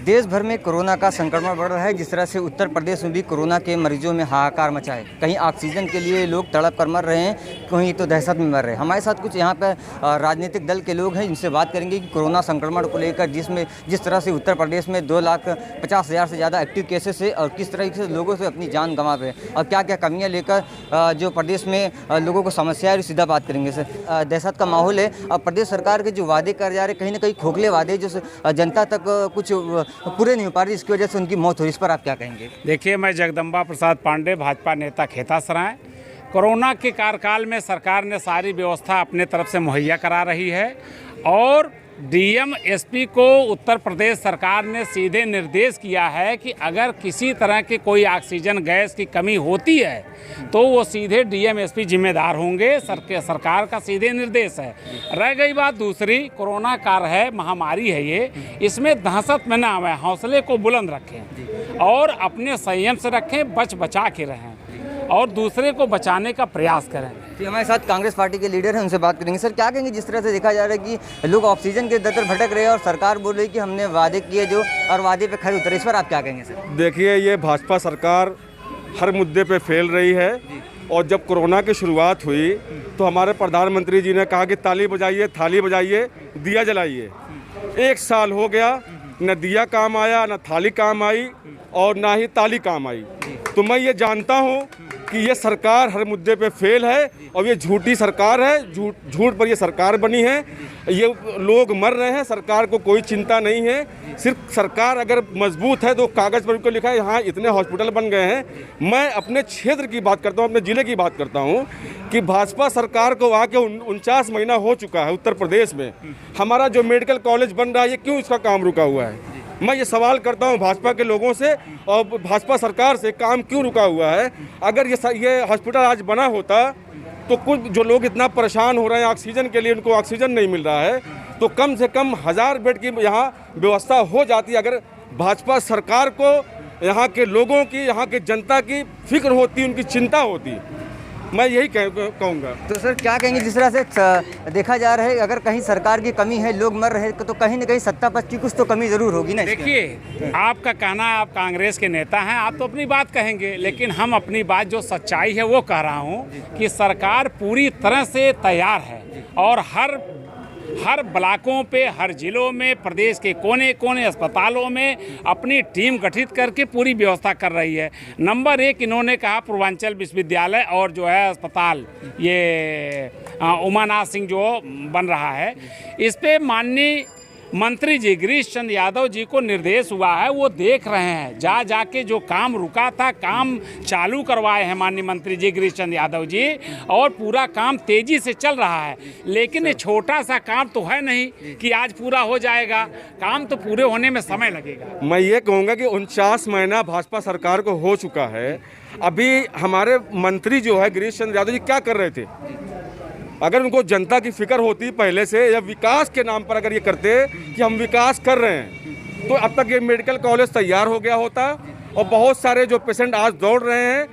देश भर में कोरोना का संक्रमण बढ़ रहा है। जिस तरह से उत्तर प्रदेश में भी कोरोना के मरीजों में हाहाकार मचा है। कहीं ऑक्सीजन के लिए लोग तड़प कर मर रहे हैं, कहीं तो दहशत में मर रहे हैं। हमारे साथ कुछ यहाँ पर राजनीतिक दल के लोग हैं, जिनसे बात करेंगे कि कोरोना संक्रमण को लेकर जिस तरह से उत्तर प्रदेश में 2,50,000 से ज़्यादा एक्टिव केसेस है और किस तरह से लोगों से अपनी जान गंवा रहे हैं और क्या क्या कमियाँ लेकर जो प्रदेश में लोगों को समस्या है, सीधा बात करेंगे सर। दहशत का माहौल है और प्रदेश सरकार के जो वादे कर जा रहे हैं, कहीं ना कहीं खोखले वादे जो जनता तक कुछ पूरे नहीं हो पा रही, इसकी वजह से उनकी मौत हुई। इस पर आप क्या कहेंगे? देखिए, मैं जगदम्बा प्रसाद पांडे, भाजपा नेता खेतासराय। कोरोना के कार्यकाल में सरकार ने सारी व्यवस्था अपने तरफ से मुहैया करा रही है और डीएम एसपी को उत्तर प्रदेश सरकार ने सीधे निर्देश किया है कि अगर किसी तरह की कोई ऑक्सीजन गैस की कमी होती है तो वो सीधे डीएम एसपी जिम्मेदार होंगे। सरकार का सीधे निर्देश है। रह गई बात दूसरी, कोरोना काल है, महामारी है ये, इसमें दहशत में ना आवे, हौसले को बुलंद रखें और अपने संयम से रखें, बचा के रहें और दूसरे को बचाने का प्रयास करें। जी, हमारे साथ कांग्रेस पार्टी के लीडर हैं, उनसे बात करेंगे। सर, क्या कहेंगे जिस तरह से देखा जा रहा है कि लोग ऑक्सीजन के दर पर भटक रहे हैं और सरकार बोल रही है कि हमने वादे किए जो और वादे पे खरे उतरे, इस पर आप क्या कहेंगे सर? देखिए, ये भाजपा सरकार हर मुद्दे पे फेल रही है और जब कोरोना की शुरुआत हुई तो हमारे प्रधानमंत्री जी ने कहा कि ताली बजाइए, थाली बजाइए, दिया जलाइए। 1 साल हो गया, न दिया काम आया, न थाली काम आई और ना ही ताली काम आई। तो मैं ये जानता हूँ कि ये सरकार हर मुद्दे पे फेल है और ये झूठी सरकार है, झूठ पर ये सरकार बनी है। ये लोग मर रहे हैं, सरकार को कोई चिंता नहीं है। सिर्फ सरकार अगर मजबूत है तो कागज़ पर उनको लिखा है यहाँ इतने हॉस्पिटल बन गए हैं। मैं अपने क्षेत्र की बात करता हूँ, अपने ज़िले की बात करता हूँ कि भाजपा सरकार को आके 49 महीना हो चुका है। उत्तर प्रदेश में हमारा जो मेडिकल कॉलेज बन रहा है, ये क्यों इसका काम रुका हुआ है? मैं ये सवाल करता हूँ भाजपा के लोगों से और भाजपा सरकार से, काम क्यों रुका हुआ है? अगर ये हॉस्पिटल आज बना होता तो कुछ जो लोग इतना परेशान हो रहे हैं ऑक्सीजन के लिए, उनको ऑक्सीजन नहीं मिल रहा है, तो कम से कम 1000 बेड की यहाँ व्यवस्था हो जाती। अगर भाजपा सरकार को यहाँ के लोगों की, यहाँ के जनता की फिक्र होती, उनकी चिंता होती, मैं यही कहूँगा। तो सर, क्या कहेंगे जिस तरह से देखा जा रहा है, अगर कहीं सरकार की कमी है, लोग मर रहे हैं, तो कहीं ना कहीं सत्ता पक्ष की कुछ तो कमी जरूर होगी ना? देखिए, आपका कहना है, आप कांग्रेस के नेता हैं, आप तो अपनी बात कहेंगे, लेकिन हम अपनी बात जो सच्चाई है वो कह रहा हूँ कि सरकार पूरी तरह से तैयार है और हर ब्लॉकों पे, हर जिलों में, प्रदेश के कोने कोने अस्पतालों में अपनी टीम गठित करके पूरी व्यवस्था कर रही है। नंबर 1 इन्होंने कहा पूर्वांचल विश्वविद्यालय और जो है अस्पताल, ये उमानाथ सिंह जो बन रहा है, इस पे माननीय मंत्री जी गिरीश चंद्र यादव जी को निर्देश हुआ है, वो देख रहे हैं। जाके जो काम रुका था, काम चालू करवाए हैं माननीय मंत्री जी गिरीश चंद्र यादव जी और पूरा काम तेजी से चल रहा है। लेकिन ये छोटा सा काम तो है नहीं कि आज पूरा हो जाएगा, काम तो पूरे होने में समय लगेगा। मैं ये कहूँगा कि 49 महीना भाजपा सरकार को हो चुका है। अभी हमारे मंत्री जो है गिरीश चंद्र यादव जी क्या कर रहे थे? अगर उनको जनता की फिक्र होती पहले से, या विकास के नाम पर अगर ये करते कि हम विकास कर रहे हैं, तो अब तक ये मेडिकल कॉलेज तैयार हो गया होता और बहुत सारे जो पेशेंट आज दौड़ रहे हैं,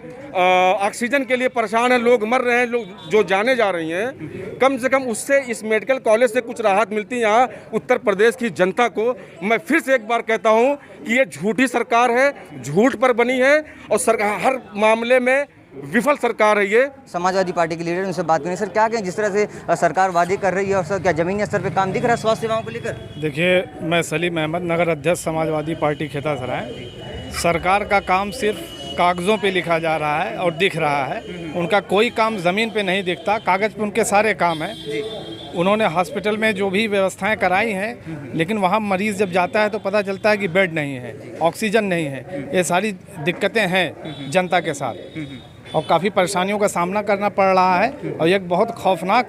ऑक्सीजन के लिए परेशान हैं, लोग मर रहे हैं, लोग जो जाने जा रही हैं, कम से कम उससे इस मेडिकल कॉलेज से कुछ राहत मिलती है यहाँ उत्तर प्रदेश की जनता को। मैं फिर से एक बार कहता हूँ कि ये झूठी सरकार है, झूठ पर बनी है और सरकार हर मामले में विफल सरकार है ये। समाजवादी पार्टी के लीडर, उनसे बात करें। सर, क्या कहें जिस तरह से सरकार वादे कर रही है और सर क्या जमीनी स्तर पे काम दिख रहा है स्वास्थ्य सेवाओं को लेकर? देखिए, मैं सलीम अहमद, नगर अध्यक्ष समाजवादी पार्टी खेतासराय। सरकार का काम सिर्फ कागज़ों पे लिखा जा रहा है और दिख रहा है, उनका कोई काम ज़मीन पे नहीं दिखता। कागज़ पे उनके सारे काम हैं। उन्होंने हॉस्पिटल में जो भी व्यवस्थाएं कराई हैं, लेकिन वहाँ मरीज़ जब जाता है तो पता चलता है कि बेड नहीं है, ऑक्सीजन नहीं है। ये सारी दिक्कतें हैं जनता के साथ और काफ़ी परेशानियों का सामना करना पड़ रहा है और एक बहुत खौफनाक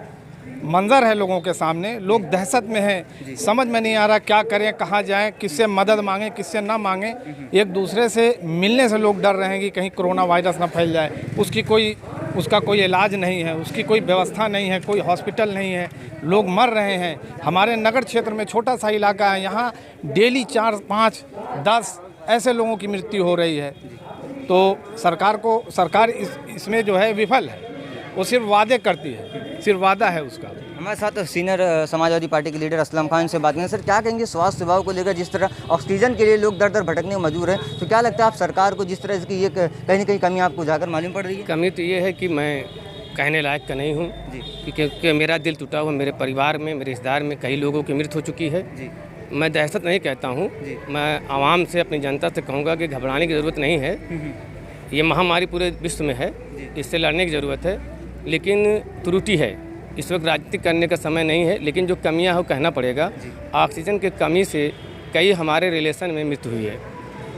मंजर है लोगों के सामने। लोग दहशत में हैं, समझ में नहीं आ रहा क्या करें, कहाँ जाएं, किससे मदद मांगें, किससे ना मांगें। एक दूसरे से मिलने से लोग डर रहे हैं कि कहीं कोरोना वायरस ना फैल जाए। उसका कोई इलाज नहीं है, उसकी कोई व्यवस्था नहीं है, कोई हॉस्पिटल नहीं है, लोग मर रहे हैं। हमारे नगर क्षेत्र में छोटा सा इलाका है, यहाँ डेली 4, 5, 10 ऐसे लोगों की मृत्यु हो रही है। तो सरकार इसमें जो है विफल है। वो सिर्फ वादे करती है, सिर्फ वादा है उसका। हमारे साथ सीनियर समाजवादी पार्टी के लीडर असलम खान से बात करें। सर, क्या कहेंगे स्वास्थ्य सेवाओं को लेकर? जिस तरह ऑक्सीजन के लिए लोग दर दर भटकने में मजबूर हैं, तो क्या लगता है आप सरकार को जिस तरह की ये कहीं ना कहीं कमी आपको उजागर मालूम पड़ रही है? कमी तो ये है कि मैं कहने लायक का नहीं हूँ क्योंकि मेरा दिल टूटा हुआ, मेरे परिवार में, मेरे रिश्तेदार में कई लोगों की मृत्यु हो चुकी है। मैं दहशत नहीं कहता हूँ, मैं आवाम से, अपनी जनता से कहूँगा कि घबराने की ज़रूरत नहीं है। ये महामारी पूरे विश्व में है, इससे लड़ने की ज़रूरत है, लेकिन त्रुटि है। इस वक्त राजनीति करने का समय नहीं है, लेकिन जो कमियां हो कहना पड़ेगा। ऑक्सीजन की कमी से कई हमारे रिलेशन में मृत्यु हुई है।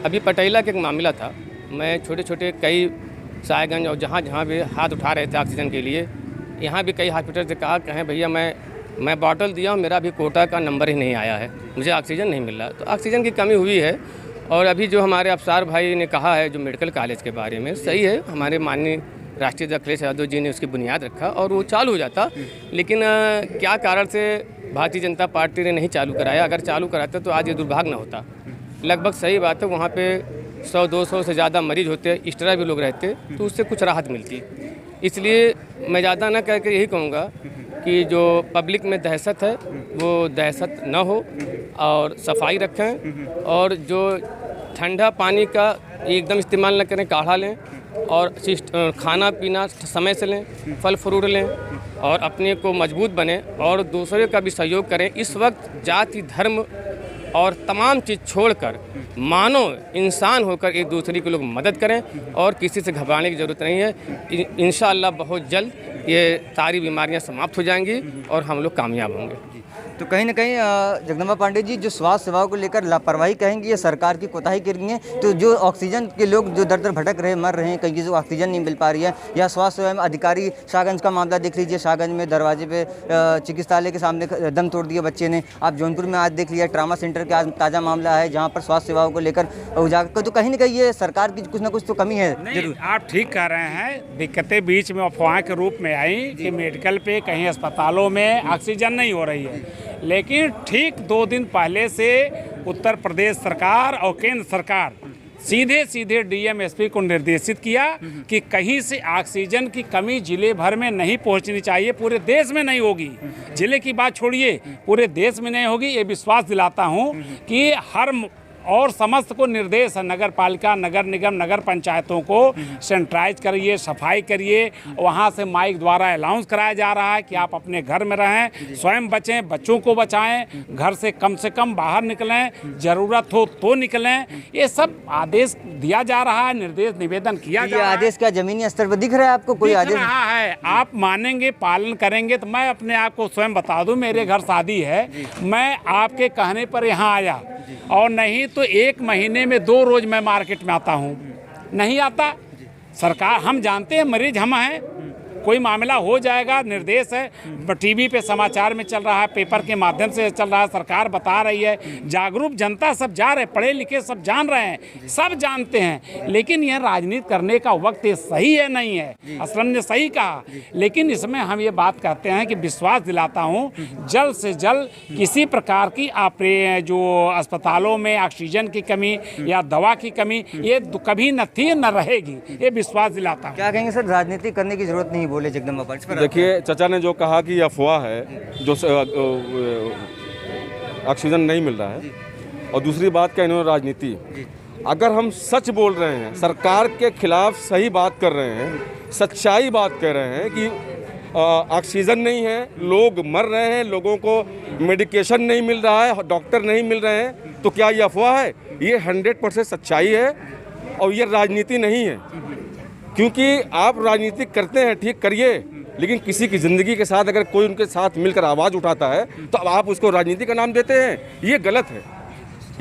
अभी पटेला का एक मामला था, मैं छोटे छोटे कई सायगंज और जहाँ जहाँ भी हाथ उठा रहे थे ऑक्सीजन के लिए, यहाँ भी कई हॉस्पिटल से कहा कहें भैया मैं बॉटल दिया हूँ, मेरा अभी कोटा का नंबर ही नहीं आया है, मुझे ऑक्सीजन नहीं मिल रहा। तो ऑक्सीजन की कमी हुई है। और अभी जो हमारे अफसार भाई ने कहा है जो मेडिकल कॉलेज के बारे में, सही है, हमारे माननीय राष्ट्रीय अध्यक्ष अखिलेश यादव जी ने उसकी बुनियाद रखा और वो चालू हो जाता, लेकिन क्या कारण से भारतीय जनता पार्टी ने नहीं चालू कराया? अगर चालू कराता तो आज ये दुर्भाग्य न होता। लगभग सही बात है, वहाँ पे 100-200 से ज़्यादा मरीज होते, एक्स्ट्रा भी लोग रहते, तो उससे कुछ राहत मिलती। इसलिए मैं ज़्यादा ना कह के यही कहूँगा कि जो पब्लिक में दहशत है वो दहशत न हो और सफाई रखें, और जो ठंडा पानी का एकदम इस्तेमाल न करें, काढ़ा लें और खाना पीना समय से लें, फल फ्रूट लें और अपने को मजबूत बने और दूसरे का भी सहयोग करें। इस वक्त जाति, धर्म और तमाम चीज़ छोड़कर मानव इंसान होकर एक दूसरे की लोग मदद करें और किसी से घबराने की ज़रूरत नहीं है। इंशाअल्लाह बहुत जल्द ये सारी बीमारियां समाप्त हो जाएंगी और हम लोग कामयाब होंगे। तो कहीं ना कहीं जगदम्बा पांडे जी, जो स्वास्थ्य सेवाओं को लेकर लापरवाही कहेंगे, ये सरकार की कोताही कर रही है। तो जो ऑक्सीजन के लोग जो दर दर भटक रहे, मर रहे हैं, कहीं जो ऑक्सीजन नहीं मिल पा रही है, या स्वास्थ्य सेवा में अधिकारी, शाहगंज का मामला देख लीजिए, शाहगंज में दरवाजे पे चिकित्सालय के सामने दम तोड़ दिया बच्चे ने। आप जौनपुर में आज देख लिया, ट्रामा सेंटर का आज ताज़ा मामला है जहाँ पर स्वास्थ्य सेवाओं को लेकर उजागर। तो कहीं ना कहीं ये सरकार की कुछ ना कुछ तो कमी है जरूर। आप ठीक कह रहे हैं, दिक्कतें बीच में अफवाह के रूप में आई कि मेडिकल पे कहीं अस्पतालों में ऑक्सीजन नहीं हो रही है, लेकिन ठीक 2 दिन पहले से उत्तर प्रदेश सरकार और केंद्र सरकार सीधे डीएम-एसपी को निर्देशित किया कि कहीं से ऑक्सीजन की कमी जिले भर में नहीं पहुंचनी चाहिए, पूरे देश में नहीं होगी। जिले की बात छोड़िए, पूरे देश में नहीं होगी। ये विश्वास दिलाता हूं कि हर और समस्त को निर्देश है, नगर पालिका, नगर निगम, नगर पंचायतों को सैनिटाइज करिए, सफाई करिए। वहाँ से माइक द्वारा अनाउंस कराया जा रहा है कि आप अपने घर में रहें, स्वयं बचें, बच्चों को बचाएं, घर से कम बाहर निकलें, ज़रूरत हो तो निकलें। ये सब आदेश दिया जा रहा है, निर्देश निवेदन किया जा रहा है। आदेश क्या जमीनी स्तर पर दिख रहा है आपको? कोई आदेश रहा है, आप मानेंगे, पालन करेंगे। तो मैं अपने आप को स्वयं बता दूं, मेरे घर शादी है, मैं आपके कहने पर यहाँ आया, और नहीं तो 1 महीने में 2 रोज मैं मार्केट में आता हूँ, नहीं आता। सरकार, हम जानते हैं मरीज हम हैं, कोई मामला हो जाएगा, निर्देश है, टीवी पे समाचार में चल रहा है, पेपर के माध्यम से चल रहा है, सरकार बता रही है, जागरूक जनता सब जा रहे, पढ़े लिखे सब जान रहे हैं, सब जानते हैं। लेकिन यह राजनीति करने का वक्त सही है नहीं है, असलम ने सही कहा। लेकिन इसमें हम ये बात कहते हैं कि विश्वास दिलाता हूँ, जल्द से जल्द किसी प्रकार की जो अस्पतालों में ऑक्सीजन की कमी या दवा की कमी, ये कभी न थी न रहेगी, ये विश्वास दिलाता हूँ। क्या कहेंगे सर, राजनीति करने की जरूरत नहीं बोले जगदम्बा पांडे? देखिए, चाचा ने जो कहा कि अफवाह है, जो ऑक्सीजन नहीं मिल रहा है, और दूसरी बात क्या इन्होंने राजनीति। अगर हम सच बोल रहे हैं, सरकार के खिलाफ सही बात कर रहे हैं, सच्चाई बात कर रहे हैं कि ऑक्सीजन नहीं है, लोग मर रहे हैं, लोगों को मेडिकेशन नहीं मिल रहा है, डॉक्टर नहीं मिल रहे हैं, तो क्या ये अफवाह है? ये 100% सच्चाई है और ये राजनीति नहीं है। क्योंकि आप राजनीति करते हैं, ठीक करिए, लेकिन किसी की ज़िंदगी के साथ अगर कोई उनके साथ मिलकर आवाज़ उठाता है तो अब आप उसको राजनीति का नाम देते हैं, ये गलत है।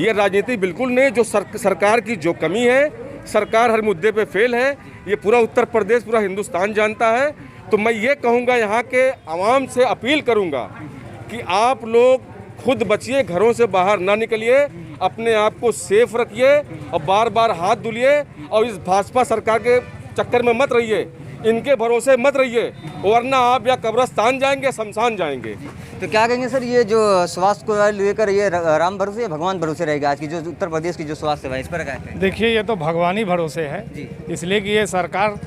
ये राजनीति बिल्कुल नहीं। जो सरकार की जो कमी है, सरकार हर मुद्दे पे फेल है, ये पूरा उत्तर प्रदेश, पूरा हिंदुस्तान जानता है। तो मैं ये कहूँगा, यहाँ के आवाम से अपील करूँगा कि आप लोग खुद बचिए, घरों से बाहर ना निकलिए, अपने आप को सेफ रखिए और बार बार हाथ धुलिए, और इस भाजपा सरकार के चक्कर में मत रहिए, इनके भरोसे मत रहिए, वरना आप या कब्रिस्तान जाएंगे, शमशान जाएंगे। तो क्या कहेंगे सर, ये जो स्वास्थ्य को लेकर ये राम भरोसे या भगवान भरोसे रहेगा आज की जो उत्तर प्रदेश की जो स्वास्थ्य सेवा, इस पर क्या कहें? देखिए, ये तो भगवानी भरोसे है, इसलिए कि ये सरकार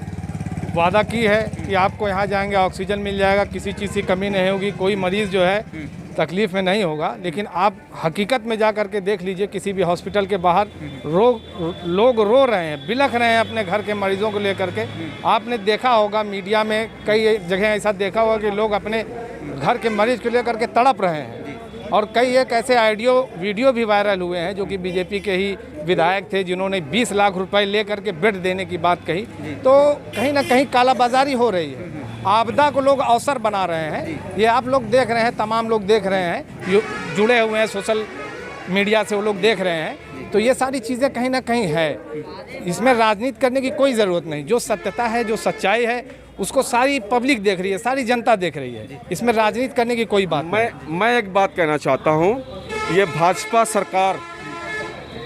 वादा की है कि आपको यहाँ जाएंगे ऑक्सीजन मिल जाएगा, किसी चीज़ की कमी नहीं होगी, कोई मरीज़ जो है तकलीफ़ में नहीं होगा। लेकिन आप हकीकत में जा कर के देख लीजिए, किसी भी हॉस्पिटल के बाहर लोग रो रहे हैं, बिलख रहे हैं अपने घर के मरीजों को लेकर के। आपने देखा होगा मीडिया में कई जगह ऐसा देखा होगा कि लोग अपने घर के मरीज को लेकर के तड़प रहे हैं। और कई एक ऐसे वीडियो भी वायरल हुए हैं जो कि बीजेपी के ही विधायक थे, जिन्होंने 20 लाख रुपए लेकर के बेड देने की बात कही। तो कहीं ना कहीं कालाबाजारी हो रही है, आपदा को लोग अवसर बना रहे हैं। ये आप लोग देख रहे हैं, तमाम लोग देख रहे हैं, जुड़े हुए हैं सोशल मीडिया से, वो लोग देख रहे हैं। तो ये सारी चीज़ें कहीं ना कहीं है, इसमें राजनीति करने की कोई ज़रूरत नहीं। जो सत्यता है, जो सच्चाई है, उसको सारी पब्लिक देख रही है, सारी जनता देख रही है। इसमें राजनीति करने की कोई बात नहीं। मैं एक बात कहना चाहता हूँ, ये भाजपा सरकार,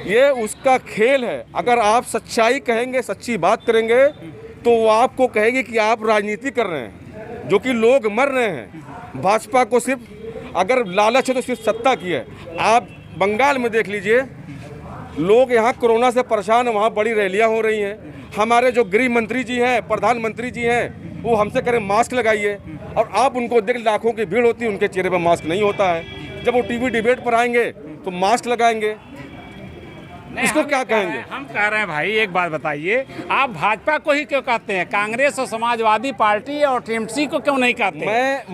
ये उसका खेल है। अगर आप सच्चाई कहेंगे, सच्ची बात करेंगे, तो वो आपको कहेगी कि आप राजनीति कर रहे हैं, जो कि लोग मर रहे हैं। भाजपा को सिर्फ अगर लालच है तो सिर्फ सत्ता की है। आप बंगाल में देख लीजिए, लोग यहाँ कोरोना से परेशान हैं, वहाँ बड़ी रैलियाँ हो रही हैं। हमारे जो गृह मंत्री जी हैं, प्रधानमंत्री जी हैं, वो हमसे करें मास्क लगाइए, और आप उनको देख लाखों की भीड़ होती है, उनके चेहरे पर मास्क नहीं होता है। जब वो टीवी डिबेट पर आएंगे तो मास्क लगाएंगे, इसको क्या कहेंगे? हम कह रहे हैं भाई, एक बात बताइए, आप भाजपा को ही क्यों कहते हैं? कांग्रेस और समाजवादी पार्टी और टीएमसी को क्यों नहीं कहते?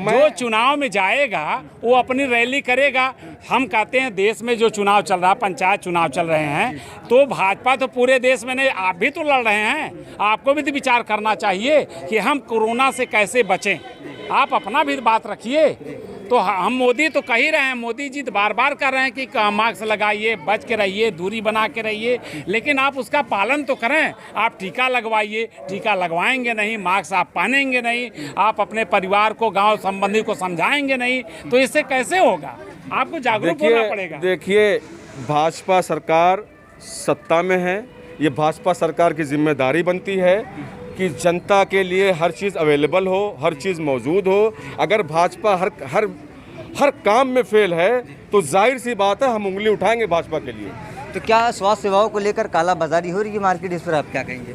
जो चुनाव में जाएगा वो अपनी रैली करेगा। हम कहते हैं देश में जो चुनाव चल रहा है, पंचायत चुनाव चल रहे हैं, तो भाजपा तो पूरे देश में नहीं, आप भी तो लड़ रहे हैं। आपको भी तो विचार करना चाहिए कि हम कोरोना से कैसे बचें। आप अपना भी बात रखिए। तो हम मोदी तो कह ही रहे हैं, मोदी जी तो बार बार कर रहे हैं कि मास्क लगाइए, बच के रहिए, दूरी बना के रहिए, लेकिन आप उसका पालन तो करें। आप टीका लगवाइए, टीका लगवाएंगे नहीं, मास्क आप पहनेंगे नहीं, आप अपने परिवार को, गांव संबंधी को समझाएंगे नहीं, तो इससे कैसे होगा? आपको जागरूक होना पड़ेगा। देखिए, भाजपा सरकार सत्ता में है, ये भाजपा सरकार की जिम्मेदारी बनती है कि जनता के लिए हर चीज़ अवेलेबल हो, हर चीज़ मौजूद हो। अगर भाजपा हर काम में फेल है तो जाहिर सी बात है हम उंगली उठाएंगे भाजपा के लिए। तो क्या स्वास्थ्य सेवाओं को लेकर काला बाजारी हो रही है मार्केट, इस पर आप क्या कहेंगे?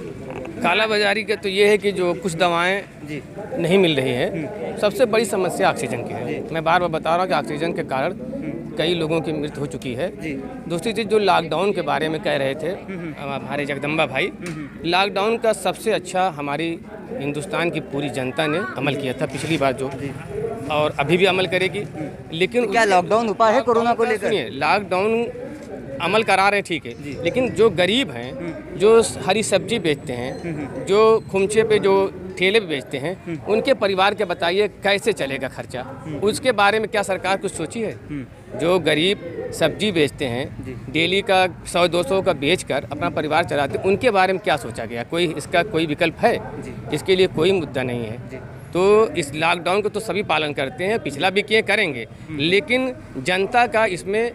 काला बाजारी का तो ये है कि जो कुछ दवाएं नहीं मिल रही हैं, सबसे बड़ी समस्या ऑक्सीजन की है। मैं बार बार बता रहा हूँ कि ऑक्सीजन के कारण कई लोगों की मृत्यु हो चुकी है। दूसरी चीज़, जो लॉकडाउन के बारे में कह रहे थे हमारे जगदम्बा भाई, लॉकडाउन का सबसे अच्छा हमारी हिंदुस्तान की पूरी जनता ने अमल किया था पिछली बार जो, और अभी भी अमल करेगी। लेकिन क्या लॉकडाउन उपाय है कोरोना को लेकर? लॉकडाउन अमल करा रहे, ठीक है, लेकिन जो गरीब हैं, जो हरी सब्जी बेचते हैं, जो खुमचे पे जो ठेले पे बेचते हैं, उनके परिवार के बताइए कैसे चलेगा खर्चा? उसके बारे में क्या सरकार कुछ सोची है? जो गरीब सब्जी बेचते हैं, डेली का 100-200 का बेचकर अपना परिवार चलाते हैं, उनके बारे में क्या सोचा गया? कोई इसका कोई विकल्प है? इसके लिए कोई मुद्दा नहीं है। तो इस लॉकडाउन को तो सभी पालन करते हैं, पिछला भी किए, करेंगे, लेकिन जनता का इसमें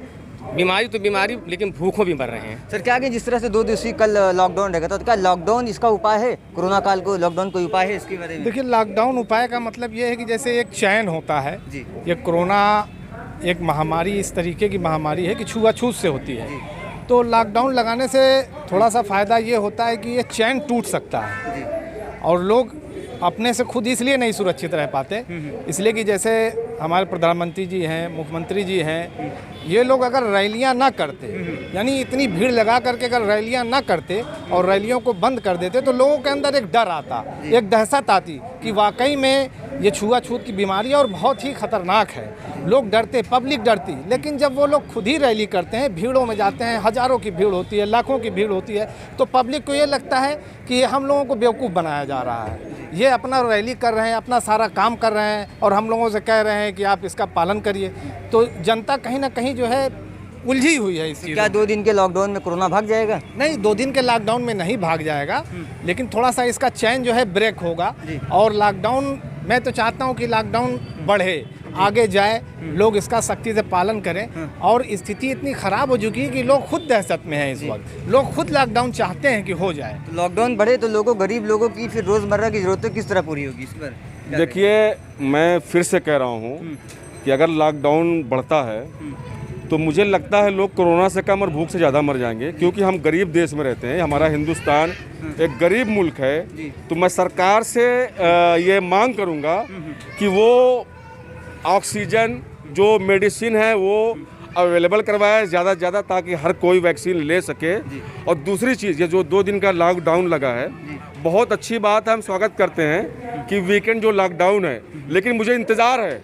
बीमारी तो बीमारी, लेकिन भूखों भी मर रहे हैं। सर क्या कि जिस तरह से 2 दिवसीय कल लॉकडाउन रहेगा, तो क्या लॉकडाउन इसका उपाय है? कोरोना काल को लॉकडाउन कोई उपाय है इसके बारे में? देखिए, लॉकडाउन उपाय का मतलब ये है कि जैसे एक चैन होता है, ये कोरोना एक महामारी, इस तरीके की महामारी है कि छुआछूत से होती है। तो लॉकडाउन लगाने से थोड़ा सा फ़ायदा ये होता है कि ये चैन टूट सकता है, और लोग अपने से खुद इसलिए नहीं सुरक्षित रह पाते, इसलिए कि जैसे हमारे प्रधानमंत्री जी हैं, मुख्यमंत्री जी हैं, ये लोग अगर रैलियां ना करते, यानी इतनी भीड़ लगा करके अगर रैलियां ना करते और रैलियों को बंद कर देते, तो लोगों के अंदर एक डर आता, एक दहशत आती कि वाकई में ये छुआछूत की बीमारी और बहुत ही खतरनाक है। लोग डरते, पब्लिक डरती। लेकिन जब वो लोग खुद ही रैली करते हैं, भीड़ों में जाते हैं, हज़ारों की भीड़ होती है, लाखों की भीड़ होती है, तो पब्लिक को ये लगता है कि हम लोगों को बेवकूफ़ बनाया जा रहा है। ये अपना रैली कर रहे हैं, अपना सारा काम कर रहे हैं, और हम लोगों से कह रहे हैं कि आप इसका पालन करिए। तो जनता कहीं ना कहीं जो है उलझी हुई है इस चीज़। क्या 2 दिन के लॉकडाउन में कोरोना भाग जाएगा? नहीं, 2 दिन के लॉकडाउन में नहीं भाग जाएगा, लेकिन थोड़ा सा इसका चैन जो है ब्रेक होगा। और लॉकडाउन, मैं तो चाहता हूँ कि लॉकडाउन बढ़े, आगे जाए, लोग इसका सख्ती से पालन करें। और स्थिति इतनी ख़राब हो चुकी है कि लोग खुद दहशत में हैं इस वक्त। लोग खुद लॉकडाउन चाहते हैं कि हो जाए। तो लॉकडाउन बढ़े तो लोगों, गरीब लोगों की फिर रोज़मर्रा की ज़रूरतें किस तरह पूरी होगी? इस पर देखिए, मैं फिर से कह रहा हूँ कि अगर लॉकडाउन बढ़ता है तो मुझे लगता है लोग कोरोना से कम और भूख से ज़्यादा मर जाएंगे, क्योंकि हम गरीब देश में रहते हैं। हमारा हिंदुस्तान एक गरीब मुल्क है। तो मैं सरकार से ये मांग करूँगा कि वो ऑक्सीजन, जो मेडिसिन है, वो अवेलेबल करवाए ज़्यादा से ज़्यादा, ताकि हर कोई वैक्सीन ले सके। और दूसरी चीज़, ये जो 2 दिन का लॉकडाउन लगा है, बहुत अच्छी बात है, हम स्वागत करते हैं कि वीकेंड जो लॉकडाउन है। लेकिन मुझे इंतज़ार है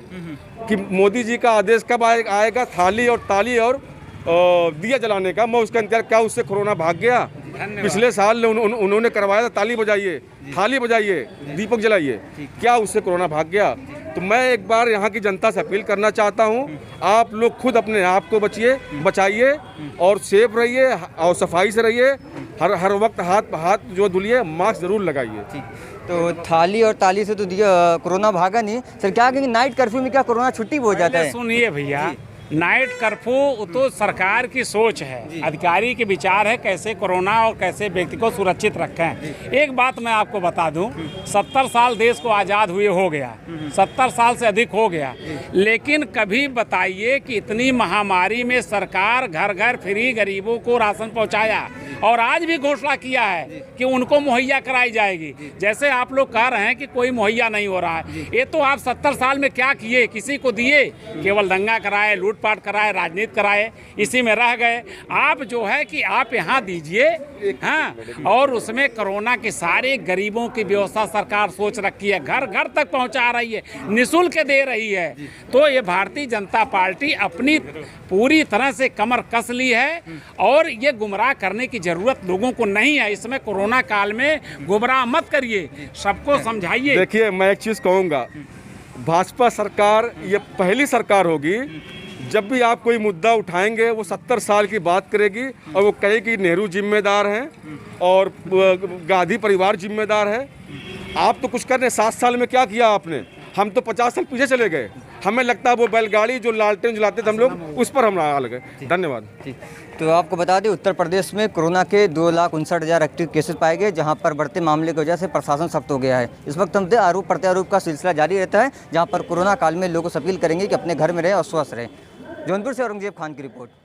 कि मोदी जी का आदेश कब आएगा थाली और ताली और दिया जलाने का। मैं उसका इंतजार, क्या उससे कोरोना भाग गया? पिछले साल उन्होंने करवाया था, ताली बजाइए, थाली बजाइए, दीपक जलाइए, क्या उससे कोरोना भाग गया? तो मैं एक बार यहाँ की जनता से अपील करना चाहता हूँ, आप लोग खुद अपने आप को बचाइए और सेफ रहिए और सफाई से रहिए। हर वक्त हाथ जो धुलिए, मास्क जरूर लगाइए। तो थाली और ताली से तो कोरोना भागा नहीं सर, क्या कहेंगे नाइट कर्फ्यू में क्या कोरोना छुट्टी हो जाता है? सुनिए भैया, नाइट कर्फ्यू तो सरकार की सोच है, अधिकारी के विचार है कैसे कोरोना और कैसे व्यक्ति को सुरक्षित रखें। एक बात मैं आपको बता दूं, 70 साल देश को आज़ाद हुए हो गया, 70 साल से अधिक हो गया, लेकिन कभी बताइए कि इतनी महामारी में सरकार घर घर फ्री गरीबों को राशन पहुंचाया, और आज भी घोषणा किया है कि उनको मुहैया कराई जाएगी। जैसे आप लोग कह रहे हैं कि कोई मुहैया नहीं हो रहा है, ये तो आप 70 साल में क्या किए? किसी को दिए? केवल दंगा कराए, लूटपाट कराए, राजनीति कराए, इसी में रह गए। आप जो है कि आप यहाँ दीजिए, हाँ, और उसमें कोरोना के सारे गरीबों की व्यवस्था सरकार सोच रखी है, घर घर तक पहुँचा रही है, निःशुल्क दे रही है। तो ये भारतीय जनता पार्टी अपनी पूरी तरह से कमर कस ली है, और ये गुमराह करने की जरूरत लोगों को नहीं है। इसमें कोरोना काल में गुमराह मत करिए, सबको समझाइए। देखिए, मैं एक चीज़ कहूँगा, भाजपा सरकार ये पहली सरकार होगी, जब भी आप कोई मुद्दा उठाएंगे वो 70 साल की बात करेगी और वो कहेगी नेहरू जिम्मेदार हैं और गांधी परिवार जिम्मेदार है। आप तो कुछ कर रहे, 7 साल में क्या किया आपने? हम तो 50 साल पीछे चले गए। हमें लगता है वो बैलगाड़ी जो लालटेन जलाते थे हम लोग, उस पर हम आ गए। धन्यवाद। तो आपको बता दें, उत्तर प्रदेश में कोरोना के 2,59,000 एक्टिव केसेस पाए गए, जहां पर बढ़ते मामले की वजह से प्रशासन सख्त हो गया है। इस वक्त हम आरोप प्रत्यारोप का सिलसिला जारी रहता है, जहां पर कोरोना काल में लोगों से अपील करेंगे कि अपने घर में रहें और स्वस्थ रहें। जौनपुर से औरंगजेब खान की रिपोर्ट।